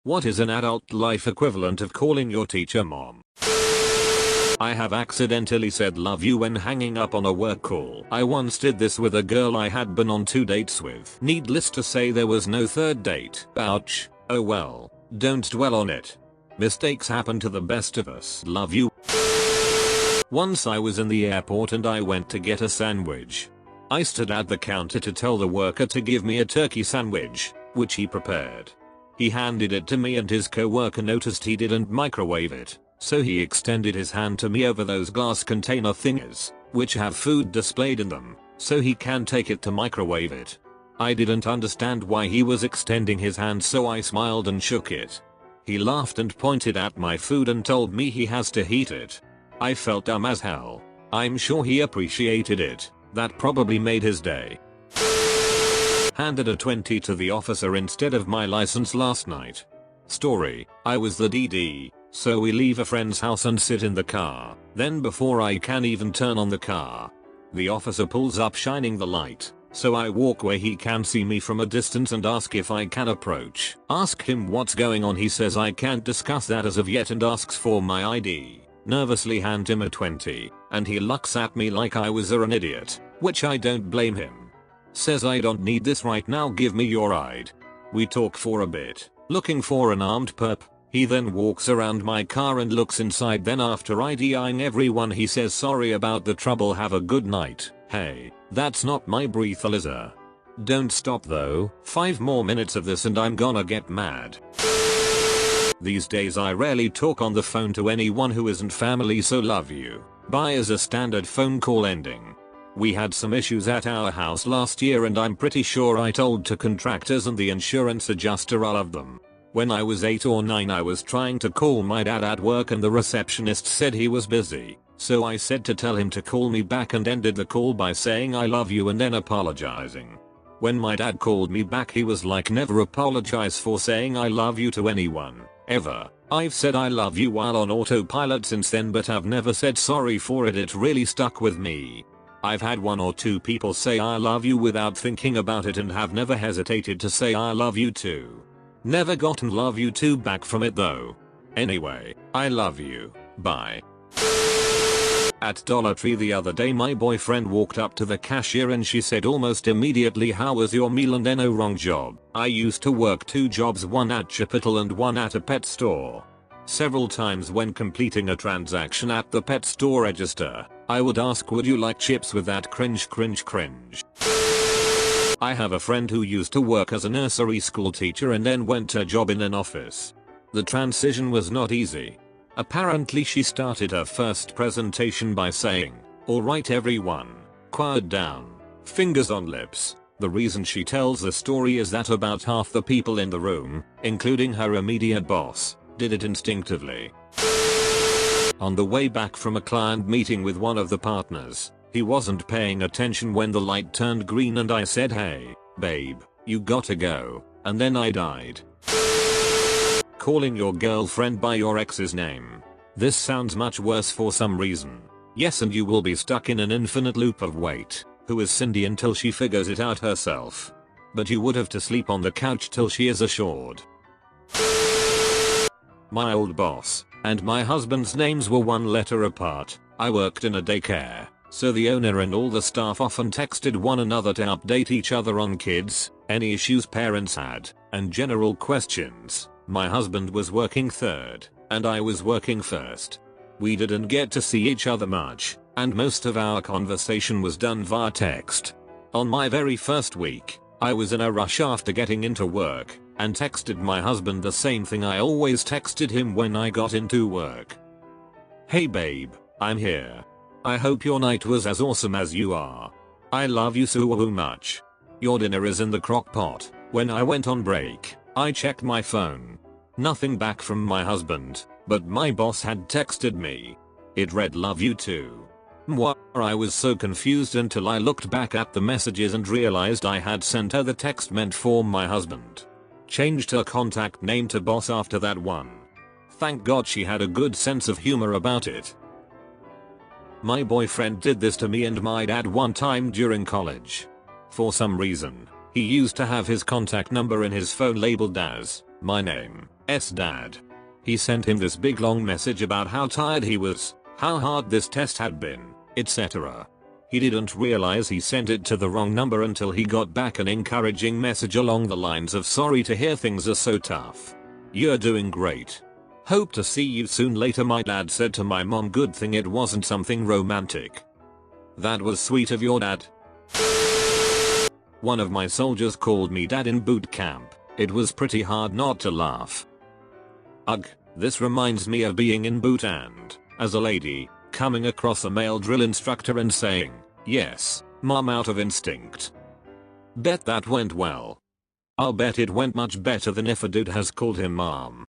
What is an adult life equivalent of calling your teacher mom? I have accidentally said love you when hanging up on a work call. I once did this with a girl I had been on 2 dates with. Needless to say, there was no third date. Ouch. Oh well. Don't dwell on it. Mistakes happen to the best of us. Love you. Once I was in the airport and I went to get a sandwich. I stood at the counter to tell the worker to give me a turkey sandwich, which he prepared. He handed it to me and his co-worker noticed he didn't microwave it, so he extended his hand to me over those glass container thingies, which have food displayed in them, so he can take it to microwave it. I didn't understand why he was extending his hand, so I smiled and shook it. He laughed and pointed at my food and told me he has to heat it. I felt dumb as hell. I'm sure he appreciated it. That probably made his day. Handed a 20 to the officer instead of my license last night. Story: I was the DD, so we leave a friend's house and sit in the car. Then before I can even turn on the car, the officer pulls up shining the light. So I walk where he can see me from a distance and ask if I can approach. Ask him what's going on. He says I can't discuss that as of yet and asks for my ID. Nervously hand him a 20, and he looks at me like I was an idiot, which I don't blame him. Says I don't need this right now, give me your ID. We talk for a bit, looking for an armed perp. He then walks around my car and looks inside. Then after IDing everyone he says sorry about the trouble, have a good night. Hey, that's not my breathalyzer. Don't stop though. 5 more minutes of this and I'm gonna get mad. These days I rarely talk on the phone to anyone who isn't family, so love you. Bye is a standard phone call ending. We had some issues at our house last year and I'm pretty sure I told to contractors and the insurance adjuster all of them. When I was 8 or 9 I was trying to call my dad at work and the receptionist said he was busy. So I said to tell him to call me back and ended the call by saying I love you and then apologizing. When my dad called me back he was like, never apologize for saying I love you to anyone, ever. I've said I love you while on autopilot since then, but I've never said sorry for it. It really stuck with me. I've had 1 or 2 people say I love you without thinking about it and have never hesitated to say I love you too. Never gotten love you too back from it though. Anyway, I love you. Bye. At Dollar Tree the other day my boyfriend walked up to the cashier and she said almost immediately, how was your meal? And then, oh, wrong job. I used to work 2 jobs, one at Chipotle and one at a pet store. Several times when completing a transaction at the pet store register, I would ask, would you like chips with that? Cringe cringe cringe. I have a friend who used to work as a nursery school teacher and then went to a job in an office. The transition was not easy. Apparently she started her first presentation by saying, "Alright everyone, quiet down, fingers on lips." The reason she tells the story is that about half the people in the room, including her immediate boss, did it instinctively. On the way back from a client meeting with one of the partners, he wasn't paying attention when the light turned green and I said, "Hey, babe, you gotta go," and then I died. Calling your girlfriend by your ex's name. This sounds much worse for some reason. Yes, and you will be stuck in an infinite loop of wait. Who is Cindy until she figures it out herself? But you would have to sleep on the couch till she is assured. My old boss and my husband's names were 1 letter apart. I worked in a daycare, so the owner and all the staff often texted one another to update each other on kids, any issues parents had, and general questions. My husband was working third, and I was working first. We didn't get to see each other much, and most of our conversation was done via text. On my very first week, I was in a rush after getting into work, and texted my husband the same thing I always texted him when I got into work. "Hey babe, I'm here. I hope your night was as awesome as you are. I love you so much. Your dinner is in the crock pot." When I went on break, I checked my phone. Nothing back from my husband, but my boss had texted me. It read, "Love you too." I was so confused until I looked back at the messages and realized I had sent her the text meant for my husband. Changed her contact name to boss after that one. Thank God she had a good sense of humor about it. My boyfriend did this to me and my dad one time during college. For some reason, he used to have his contact number in his phone labeled as my name, dad. He sent him this big long message about how tired he was, how hard this test had been, etc. He didn't realize he sent it to the wrong number until he got back an encouraging message along the lines of "Sorry to hear things are so tough. You're doing great. Hope to see you soon later," my dad said to my mom. Good thing it wasn't something romantic. That was sweet of your dad. One of my soldiers called me dad in boot camp. It was pretty hard not to laugh. Ugh, this reminds me of being in boot and, as a lady, coming across a male drill instructor and saying, "Yes, mom," out of instinct. Bet that went well. I'll bet it went much better than if a dude has called him mom.